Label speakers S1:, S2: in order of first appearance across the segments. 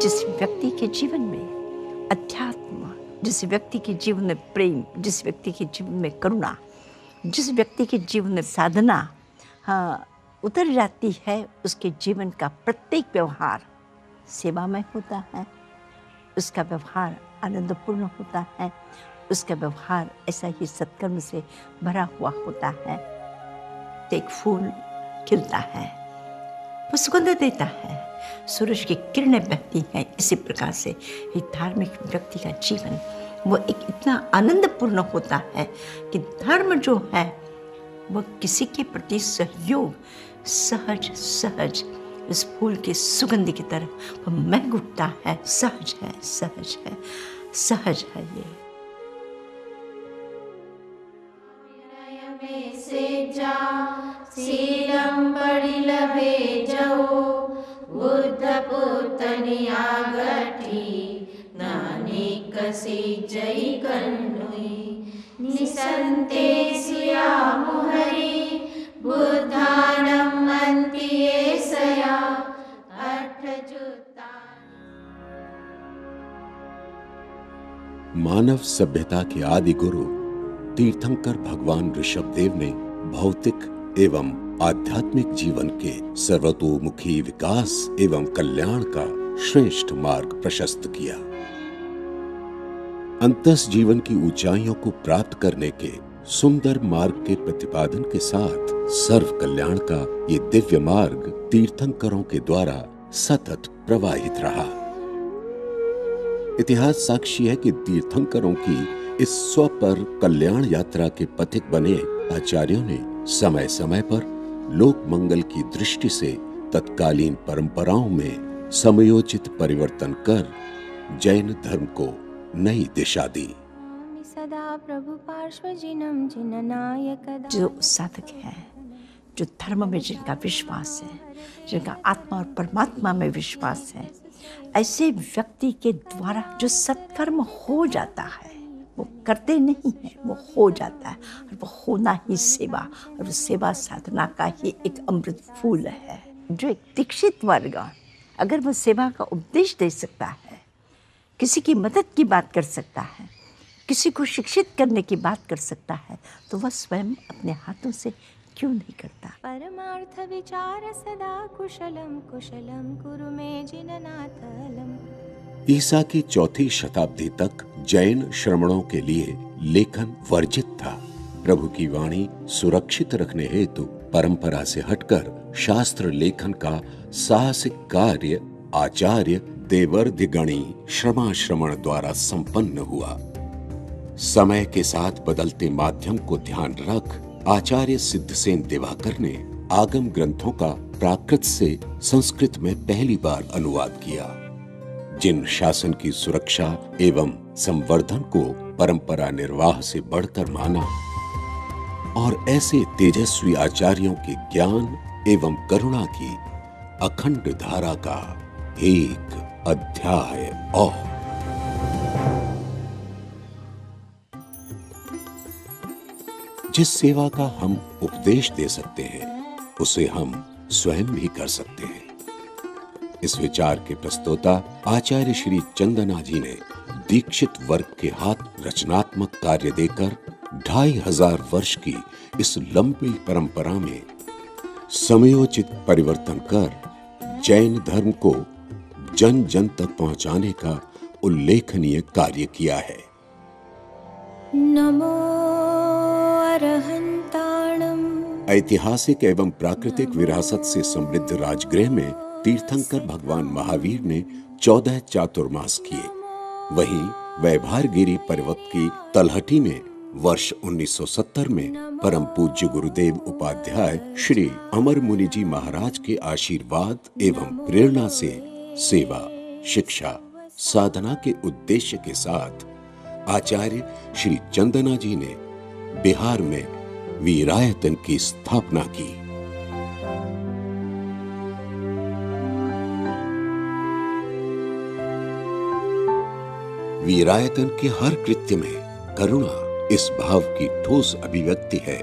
S1: जिस व्यक्ति के जीवन में अध्यात्म, जिस व्यक्ति के जीवन में प्रेम, जिस व्यक्ति के जीवन में करुणा, जिस व्यक्ति के जीवन में साधना उतर जाती है, उसके जीवन का प्रत्येक व्यवहार सेवामय होता है, उसका व्यवहार आनंदपूर्ण होता है, उसका व्यवहार ऐसा ही सत्कर्म से भरा हुआ होता है। तो एक फूल खिलता है, वो सुगंध देता है, सूरज की किरणें बहती हैं। इसी प्रकार से एक धार्मिक व्यक्ति का जीवन वो एक इतना आनंदपूर्ण होता है कि धर्म जो है वो किसी के प्रति सहयोग सहज सहज इस फूल के सुगंध की तरह वो महक उठता है। सहज है, सहज है, सहज है ये।
S2: शीलम परिलभे जहो बुद्ध पुतनिया गठी नानिक सी जय कन्नुई निसंते सिया मुहरी बुद्धानम अंतिये सया अठ जुता।
S3: मानव सभ्यता के आदि गुरु तीर्थंकर भगवान ऋषभदेव ने भौतिक एवं आध्यात्मिक जीवन के सर्वतोमुखी विकास एवं कल्याण का श्रेष्ठ मार्ग प्रशस्त किया। अंतस जीवन की ऊंचाइयों को प्राप्त करने के सुंदर मार्ग के प्रतिपादन के साथ सर्व कल्याण का ये दिव्य मार्ग तीर्थंकरों के द्वारा सतत प्रवाहित रहा। इतिहास साक्षी है कि तीर्थंकरों की इस स्वपर कल्याण यात्रा के पथिक बने आचार्यों ने समय समय पर लोक मंगल की दृष्टि से तत्कालीन परंपराओं में समयोचित परिवर्तन कर जैन धर्म को नई दिशा दी।
S2: सदा प्रभु पार्श्वजिनम जिननायक।
S1: जो साधक है, जो धर्म में जिनका विश्वास है, जिनका आत्मा और परमात्मा में विश्वास है, ऐसे व्यक्ति के द्वारा जो सत्कर्म हो जाता है, वो करते नहीं है, वो हो जाता है। और वो होना ही सेवा, और वो सेवा साधना का ही एक अमृत फूल है। जो एक दीक्षित वर्ग अगर वो सेवा का उपदेश दे सकता है, किसी की मदद की बात कर सकता है, किसी को शिक्षित करने की बात कर सकता है, तो वह स्वयं अपने हाथों से क्यों नहीं करता।
S2: परमार्थ विचार सदा कुशलम कुशलम कुरु मे जिननाथलम।
S3: ईसा की चौथी शताब्दी तक जैन श्रमणों के लिए लेखन वर्जित था। प्रभु की वाणी सुरक्षित रखने हेतु परंपरा से हटकर शास्त्र लेखन का साहसिक कार्य आचार्य देवर्धिगणी श्रमाश्रमण द्वारा संपन्न हुआ। समय के साथ बदलते माध्यम को ध्यान रख आचार्य सिद्धसेन दिवाकर ने आगम ग्रंथों का प्राकृत से संस्कृत में पहली बार अनुवाद किया। जिन शासन की सुरक्षा एवं संवर्धन को परंपरा निर्वाह से बढ़कर माना और ऐसे तेजस्वी आचार्यों के ज्ञान एवं करुणा की अखंड धारा का एक अध्याय और जिस सेवा का हम उपदेश दे सकते हैं उसे हम स्वयं भी कर सकते हैं। इस विचार के प्रस्तोता आचार्य श्री चंदना जी ने दीक्षित वर्ग के हाथ रचनात्मक कार्य देकर 2500 वर्ष की इस लंबी परंपरा में समयोचित परिवर्तन कर जैन धर्म को जन जन तक पहुंचाने का उल्लेखनीय कार्य किया है।
S2: नमो अरहंताणम।
S3: ऐतिहासिक एवं प्राकृतिक विरासत से समृद्ध राजगृह में तीर्थंकर भगवान महावीर ने 14 चातुर्मास किए। वहीं वैभारगिरी पर्वत की तलहटी में वर्ष 1970 में परम पूज्य गुरुदेव उपाध्याय श्री अमर मुनि जी महाराज के आशीर्वाद एवं प्रेरणा से सेवा शिक्षा साधना के उद्देश्य के साथ आचार्य श्री चंदना जी ने बिहार में वीरायतन की स्थापना की। वीरायतन के हर कृत्य में करुणा इस भाव की ठोस अभिव्यक्ति है।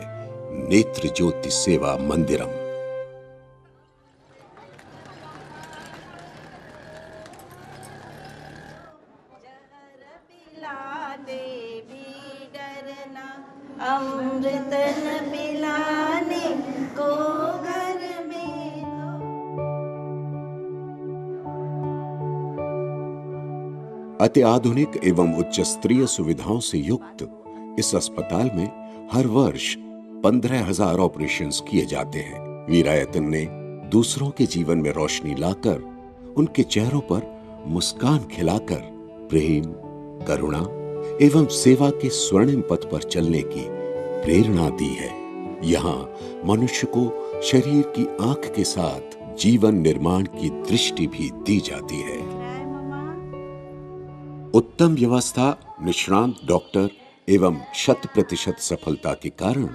S3: नेत्र ज्योति सेवा मंदिरम।
S1: अमृत न पिलाने को घर में
S3: अति आधुनिक एवं उच्च स्तरीय सुविधाओं से युक्त इस अस्पताल में हर वर्ष 15,000 ऑपरेशंस किए जाते हैं। वीरायतन ने दूसरों के जीवन में रोशनी लाकर उनके चेहरों पर मुस्कान खिलाकर प्रेम, करुणा एवं सेवा के स्वर्णिम पथ पर चलने की प्रेरणा दी है। यहाँ मनुष्य को शरीर की आंख के साथ जीवन निर्माण की दृष्टि भी दी जाती है। उत्तम व्यवस्था, निष्णांत डॉक्टर एवं 100% सफलता के कारण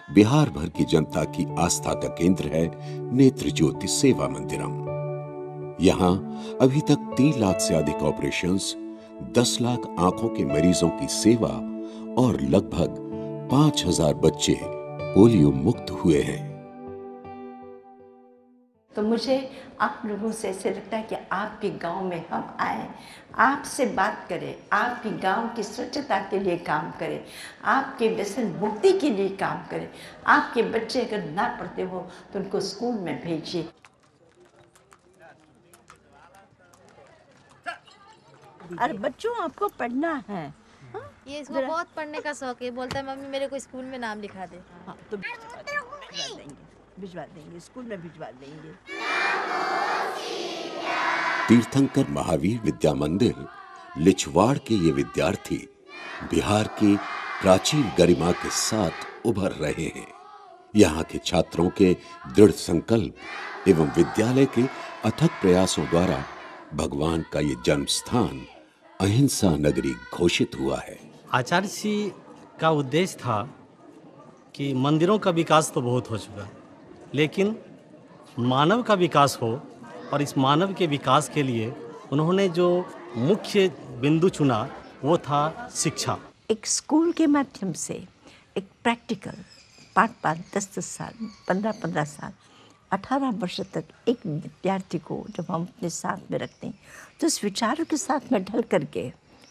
S3: बिहार भर की जनता की आस्था का केंद्र है नेत्र ज्योति सेवा मंदिरम। यहाँ अभी तक 3 लाख से अधिक ऑपरेशंस, 10 लाख आंखों के मरीजों की सेवा और लगभग 5,000 बच्चे पोलियो मुक्त हुए हैं।
S1: तो मुझे आप लोगों से ऐसे लगता है कि आपके गांव में हम आए, आपसे बात करें, आपके गांव की स्वच्छता के लिए काम करें, आपके व्यसन मुक्ति के लिए काम करें। आपके बच्चे अगर ना पढ़ते हो तो उनको स्कूल में भेजिए। अरे बच्चों, आपको पढ़ना है।
S4: ये इसको बहुत पढ़ने का शौक है। बोलता है मम्मी मेरे को स्कूल में नाम लिखा दे।
S1: हाँ, तो भिजवा देंगे, स्कूल में भिजवा देंगे।
S3: तीर्थंकर महावीर विद्या मंदिर लिछवाड़ के ये विद्यार्थी बिहार की प्राचीन गरिमा के साथ उभर रहे हैं। यहाँ के छात्रों के दृढ़ संकल्प एवं विद्यालय के अथक प्रयासों द्वारा भगवान का ये जन्म स्थान अहिंसा नगरी घोषित हुआ है।
S5: आचार्य जी का उद्देश्य था कि मंदिरों का विकास तो बहुत हो चुका, लेकिन मानव का विकास हो, और इस मानव के विकास के लिए उन्होंने जो मुख्य बिंदु चुना वो था शिक्षा।
S1: एक स्कूल के माध्यम से एक प्रैक्टिकल 5-5, 10-10 साल, 15-15 साल, 18 वर्ष तक एक विद्यार्थी को जब हम अपने साथ में रखते हैं तो उस विचारों के साथ में ढल करके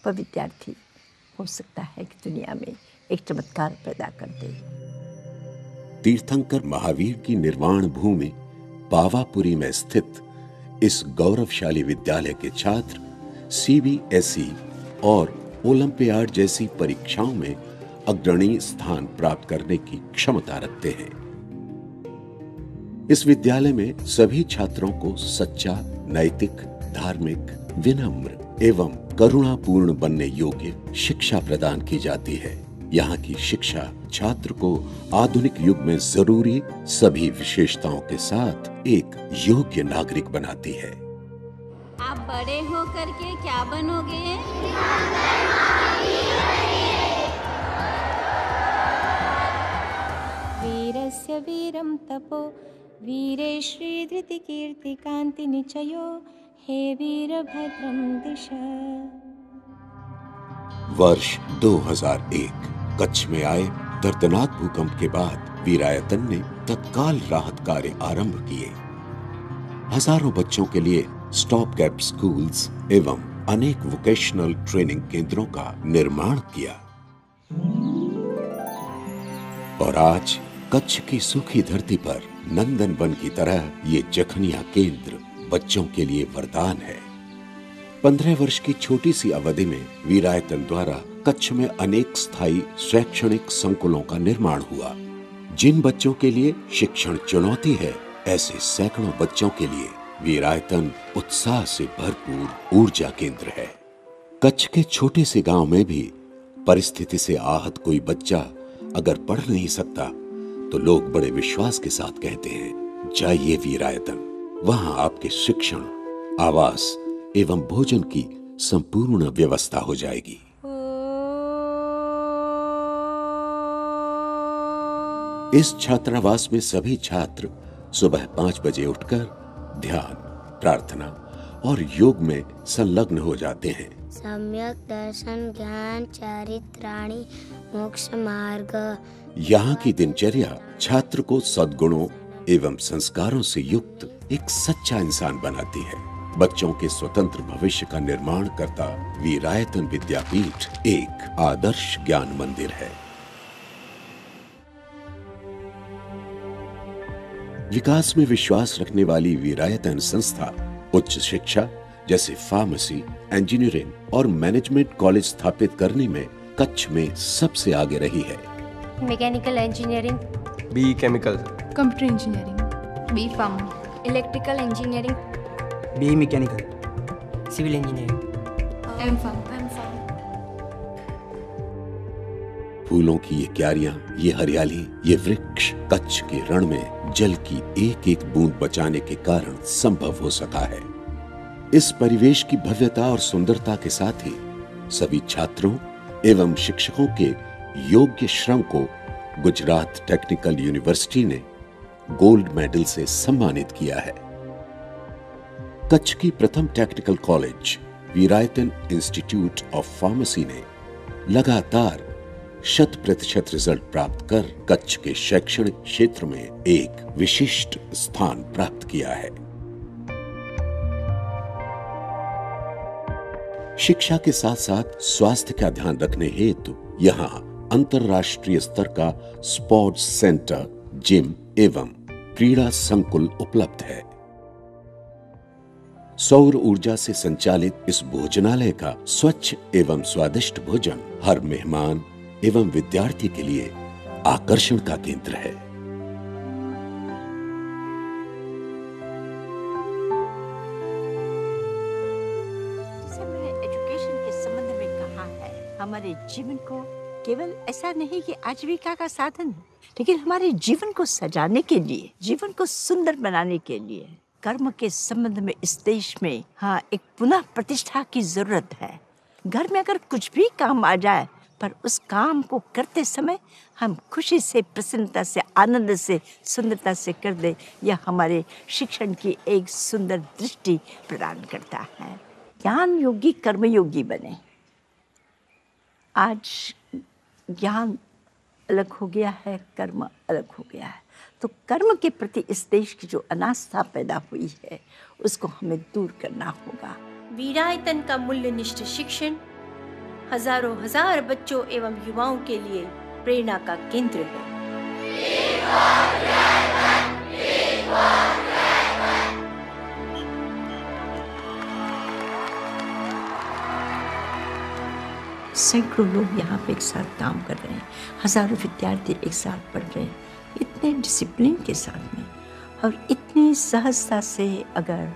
S1: वह विद्यार्थी हो सकता है कि दुनिया में एक चमत्कार पैदा कर दे।
S3: तीर्थंकर महावीर की निर्माण भूमि पावापुरी में स्थित इस गौरवशाली विद्यालय के छात्र CBSE और ओलंपियाड जैसी परीक्षाओं में अग्रणी स्थान प्राप्त करने की क्षमता रखते हैं। इस विद्यालय में सभी छात्रों को सच्चा, नैतिक, धार्मिक, विनम्र एवं करुणापूर्ण बनने योग्य शिक्षा प्रदान की जाती है। यहाँ की शिक्षा छात्र को आधुनिक युग में जरूरी सभी विशेषताओं के साथ एक योग्य नागरिक बनाती है।
S6: आप बड़े हो करके क्या बनोगे?
S2: वीरस्य वीरं तपो वीरे श्रीधृतिकीर्तिकान्ति निचयो हे वीरभद्रं दिश।
S3: वर्ष 2001 कच्छ में आए दर्दनाक भूकंप के बाद वीरायतन ने तत्काल राहत कार्य आरंभ किए। हजारों बच्चों के लिए स्टॉप गैप स्कूल्स एवं अनेक वोकेशनल ट्रेनिंग केंद्रों का निर्माण किया। और आज कच्छ की सूखी धरती पर नंदन वन की तरह ये जखनिया केंद्र बच्चों के लिए वरदान है। 15 वर्ष की छोटी सी अवधि में वीरायतन द्वारा कच्छ में अनेक स्थायी शैक्षणिक संकुलों का निर्माण हुआ। जिन बच्चों के लिए शिक्षण चुनौती है, ऐसे सैकड़ों बच्चों के लिए वीरायतन उत्साह से भरपूर ऊर्जा केंद्र है। कच्छ के छोटे से गांव में भी परिस्थिति से आहत कोई बच्चा अगर पढ़ नहीं सकता तो लोग बड़े विश्वास के साथ कहते हैं, जाइए वीरायतन, वहां आपके शिक्षण, आवास एवं भोजन की संपूर्ण व्यवस्था हो जाएगी। इस छात्रावास में सभी छात्र सुबह 5 बजे उठकर ध्यान, प्रार्थना और योग में संलग्न हो जाते हैं।
S7: सम्यक दर्शन ज्ञान चारित्राणि मोक्ष मार्ग।
S3: यहाँ की दिनचर्या छात्र को सद्गुणों एवं संस्कारों से युक्त एक सच्चा इंसान बनाती है। बच्चों के स्वतंत्र भविष्य का निर्माण करता वीरायतन विद्यापीठ एक आदर्श ज्ञान मंदिर है। विकास में विश्वास रखने वाली वीरायतन संस्था उच्च शिक्षा जैसे फार्मेसी, इंजीनियरिंग और मैनेजमेंट कॉलेज स्थापित करने में कच्छ में सबसे आगे रही है।
S7: Mechanical engineering,
S8: B chemical,
S2: computer engineering,
S4: B pharm,
S7: electrical engineering,
S9: B mechanical, civil engineering,
S2: M pharm.
S3: फूलों की ये क्यारियां, ये हरियाली, ये वृक्ष कच्छ के रण में जल की एक एक बूंद बचाने के कारण संभव हो सका है। इस परिवेश की भव्यता और सुंदरता के साथ ही सभी छात्रों एवं शिक्षकों के योग्य श्रम को गुजरात टेक्निकल यूनिवर्सिटी ने गोल्ड मेडल से सम्मानित किया है। कच्छ की प्रथम technical college Veerayatan institute of pharmacy ने लगातार 100% रिजल्ट प्राप्त कर कच्छ के शैक्षणिक क्षेत्र में एक विशिष्ट स्थान प्राप्त किया है। शिक्षा के साथ साथ स्वास्थ्य का ध्यान रखने हेतु यहाँ अंतरराष्ट्रीय स्तर का स्पोर्ट्स सेंटर, जिम एवं क्रीड़ा संकुल उपलब्ध है। सौर ऊर्जा से संचालित इस भोजनालय का स्वच्छ एवं स्वादिष्ट भोजन हर मेहमान एवं विद्यार्थी के लिए आकर्षण का केंद्र है।
S1: हमारे जीवन को केवल ऐसा नहीं कि आजीविका का साधन है, लेकिन हमारे जीवन को सजाने के लिए, जीवन को सुंदर बनाने के लिए कर्म के संबंध में इस देश में एक पुनः प्रतिष्ठा की जरूरत है। घर में अगर कुछ भी काम आ जाए, पर उस काम को करते समय हम खुशी से, प्रसन्नता से, आनंद से, सुंदरता से कर दे, यह हमारे शिक्षण की एक सुंदर दृष्टि प्रदान करता है। ज्ञान योगी कर्मयोगी बने। आज ज्ञान अलग हो गया है, कर्म अलग हो गया है, तो कर्म के प्रति इस देश की जो अनास्था पैदा हुई है उसको हमें दूर करना होगा।
S10: वीरायतन का मूल्यनिष्ठ शिक्षण हजारों हजार बच्चों एवं युवाओं के लिए प्रेरणा का केंद्र है।
S1: सैकड़ों लोग यहाँ पे एक साथ काम कर रहे हैं, हजारों विद्यार्थी एक साथ पढ़ रहे हैं, इतने डिसिप्लिन के साथ में और इतनी सहजता से। अगर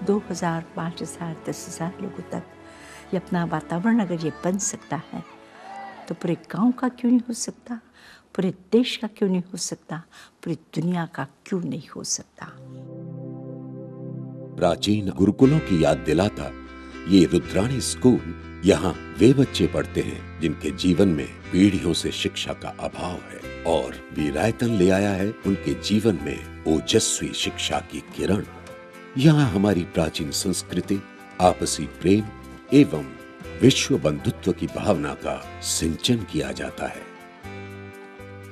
S1: 2000, 5000, 10,000 लोगों तक ये अपना वातावरण अगर ये बन सकता है, तो पूरे गांव का क्यों नहीं हो सकता, पूरे देश का क्यों नहीं हो सकता, पूरी दुनिया का क्यों नहीं हो सकता।
S3: प्राचीन गुरुकुलों की याद दिलाता ये रुद्राणी स्कूल यहाँ वे बच्चे पढ़ते हैं जिनके जीवन में पीढ़ियों से शिक्षा का अभाव है, और वीरायतन ले आया है उनके जीवन में ओजस्वी शिक्षा की किरण। यहाँ हमारी प्राचीन संस्कृति, आपसी प्रेम एवं विश्व बंधुत्व की भावना का सिंचन किया जाता है।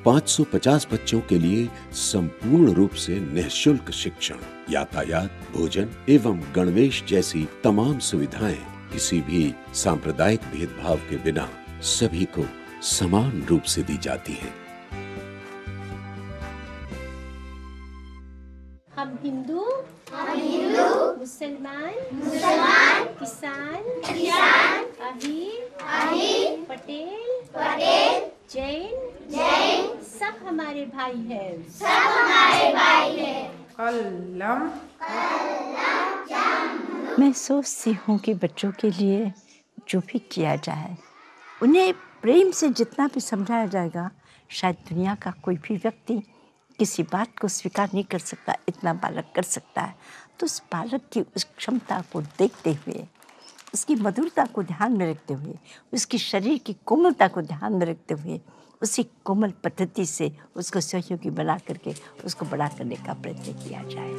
S3: 550 बच्चों के लिए संपूर्ण रूप से निःशुल्क शिक्षण, यातायात, भोजन एवं गणवेश जैसी तमाम सुविधाएं किसी भी सांप्रदायिक भेदभाव के बिना सभी को समान रूप से दी जाती हैं।
S10: हम हिंदू, मुसलमान, किसान, अहीर, पटेल, जैन, सब हमारे भाई हैं।
S2: कलम।
S1: मैं सोचती हूँ कि बच्चों के लिए जो भी किया जाए, उन्हें प्रेम से जितना भी समझाया जाएगा, शायद दुनिया का कोई भी व्यक्ति किसी बात को स्वीकार नहीं कर सकता, इतना बालक कर सकता है। तो उस बालक की उस क्षमता को देखते हुए, उसकी मधुरता को ध्यान में रखते हुए, उसकी शरीर की कोमलता को ध्यान में रखते हुए, उसी कोमल पद्धति से उसको सहयोगी बना करके उसको बड़ा करने का प्रयत्न किया जाए।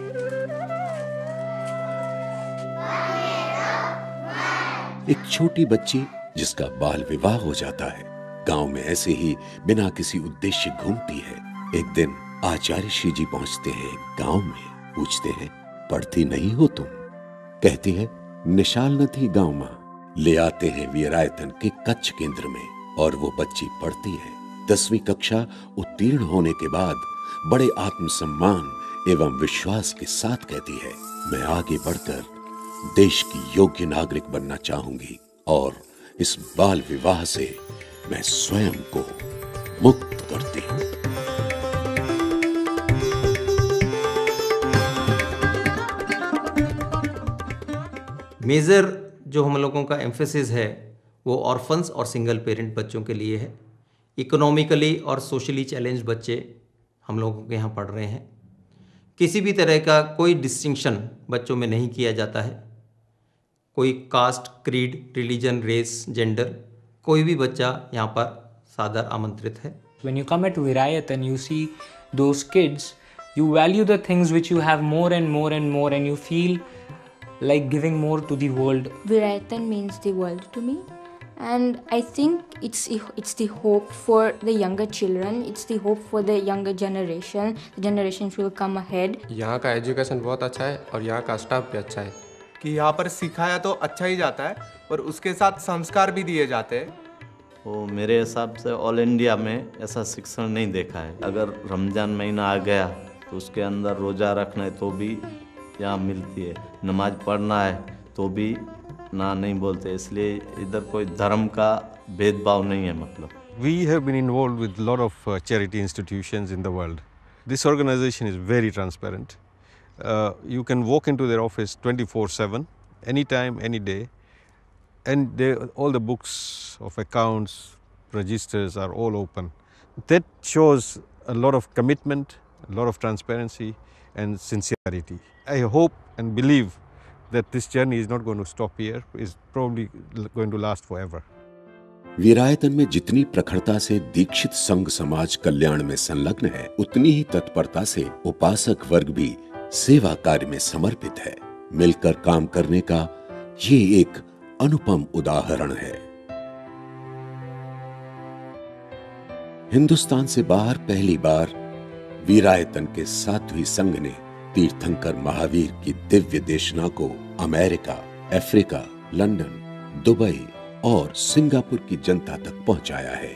S3: एक छोटी बच्ची जिसका बाल विवाह हो जाता है, गांव में ऐसे ही बिना किसी उद्देश्य घूमती है। एक दिन आचार्य श्री जी पहुंचते हैं गांव में, पूछते हैं पढ़ती नहीं हो तुम? कहती है निशाल न थी गांव मां। ले आते हैं वीरायतन के कच्छ केंद्र में और वो बच्ची पढ़ती है। 10वीं कक्षा उत्तीर्ण होने के बाद बड़े आत्मसम्मान एवं विश्वास के साथ कहती है, मैं आगे बढ़कर देश की योग्य नागरिक बनना चाहूंगी और इस बाल विवाह से मैं स्वयं को मुक्त करती हूं।
S8: मेजर जो हम लोगों का एम्फेसिस है वो ऑर्फन्स और सिंगल पेरेंट बच्चों के लिए है। इकोनॉमिकली और सोशली चैलेंज बच्चे हम लोगों के यहाँ पढ़ रहे हैं। किसी भी तरह का कोई डिस्टिंक्शन बच्चों में नहीं किया जाता है। कोई caste, creed, religion, race, gender, कोई भी बच्चा यहाँ पर सादर आमंत्रित है।
S11: When you come at Virayatan, you see those kids, you value the things which you have more and more and more, and you feel like giving more to the world.
S7: Virayatan means the world to me, and I think it's the hope for the younger children. It's the hope for the younger generation. The generations will come ahead.
S12: यहाँ का education बहुत अच्छा है और यहाँ का staff भी अच्छा है
S13: कि यहाँ पर सिखाया तो अच्छा ही जाता है और उसके साथ संस्कार भी दिए जाते हैं।
S14: वो मेरे हिसाब से ऑल इंडिया में ऐसा शिक्षण नहीं देखा है। अगर रमज़ान महीना आ गया तो उसके अंदर रोज़ा रखना है तो भी यहाँ मिलती है, नमाज पढ़ना है तो भी ना नहीं बोलते, इसलिए इधर कोई धर्म का भेदभाव नहीं है। मतलब
S15: We have been involved with a lot of charity institutions in the world. This organization is very transparent. You can walk into their office 24/7, anytime, any day. And all the books of accounts, registers are all open. That shows a lot of commitment, a lot of transparency and sincerity. I hope and believe that this journey is not going to stop here. It's probably going to last forever.
S3: Veerayatan में जितनी प्रखरता से दीक्षित संघ समाज कल्याण में संलग्न है, उतनी ही तत्परता से उपासक वर्ग भी सेवा कार्य में समर्पित है। मिलकर काम करने का ये एक अनुपम उदाहरण है। हिंदुस्तान से बाहर पहली बार वीरायतन के साध्वी संघ ने तीर्थंकर महावीर की दिव्य देशना को अमेरिका, अफ्रीका, लंदन, दुबई और सिंगापुर की जनता तक पहुंचाया है।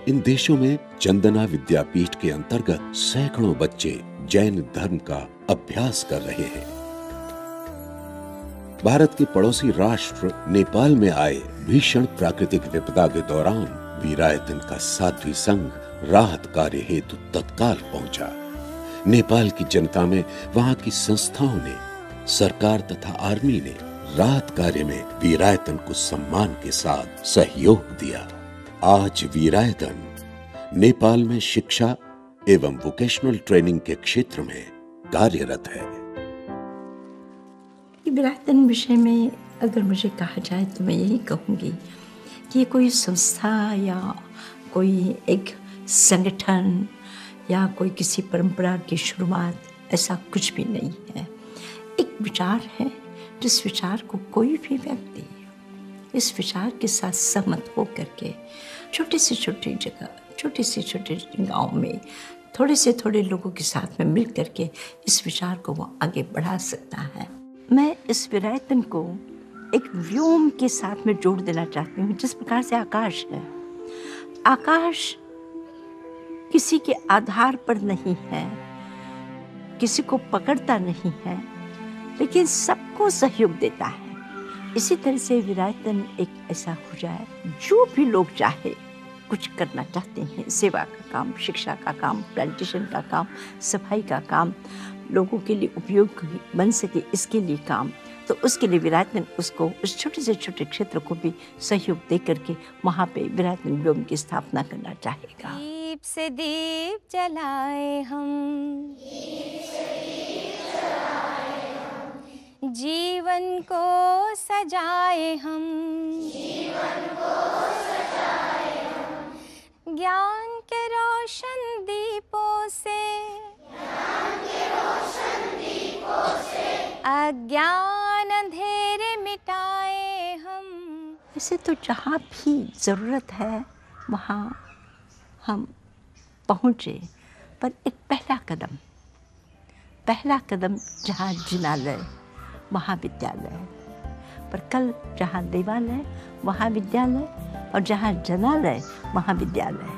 S3: इन देशों में चंदना विद्यापीठ के अंतर्गत सैकड़ों बच्चे जैन धर्म का अभ्यास कर रहे हैं। भारत के पड़ोसी राष्ट्र नेपाल में आए भीषण प्राकृतिक विपदा के दौरान वीरायतन का साध्वी संघ राहत कार्य हेतु तत्काल पहुंचा। नेपाल की जनता में वहां की संस्थाओं ने, सरकार तथा आर्मी ने राहत कार्य में वीरायतन को सम्मान के साथ सहयोग दिया। आज वीरायतन नेपाल में शिक्षा एवं वोकेशनल ट्रेनिंग के क्षेत्र में कार्यरत है।
S1: वीरायतन विषय में अगर मुझे कहा जाए तो मैं यही कहूँगी कि ये कोई संस्था या कोई एक संगठन या कोई किसी परंपरा की शुरुआत, ऐसा कुछ भी नहीं है। एक विचार है जिस विचार को कोई भी व्यक्ति इस विचार के साथ सहमत हो करके छोटी से छोटी जगह, छोटे से छोटे गांव में थोड़े से थोड़े लोगों के साथ में मिल करके इस विचार को वो आगे बढ़ा सकता है। मैं इस वीरायतन को एक व्योम के साथ में जोड़ देना चाहती हूँ। जिस प्रकार से आकाश है, आकाश किसी के आधार पर नहीं है, किसी को पकड़ता नहीं है, लेकिन सबको सहयोग देता है। इसी तरह से वीरायतन एक ऐसा हो जाए, जो भी लोग चाहे कुछ करना चाहते हैं, सेवा का काम, शिक्षा का काम, प्लांटेशन का काम, सफाई का काम, लोगों के लिए उपयोग बन सके इसके लिए काम, तो उसके लिए वीरायतन उसको उस छोटे से छोटे क्षेत्र को भी सहयोग दे करके वहाँ पे वीरायतन व्योम की स्थापना करना चाहेगा।
S6: दीप से दीप जलाए हम, जीवन को सजाए हम, ज्ञान के रोशन दीपों से, अज्ञान अंधेरे मिटाए हम।
S1: इसे तो जहाँ भी ज़रूरत है वहाँ हम पहुँचे, पर एक पहला कदम जहाँ जिनालय वहाँ विद्यालय, पर कल जहाँ देवालय वहाँ विद्यालय और जहाँ जनालय वहाँ विद्यालय।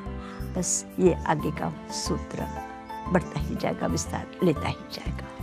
S1: बस ये आगे का सूत्र बढ़ता ही जाएगा, विस्तार लेता ही जाएगा।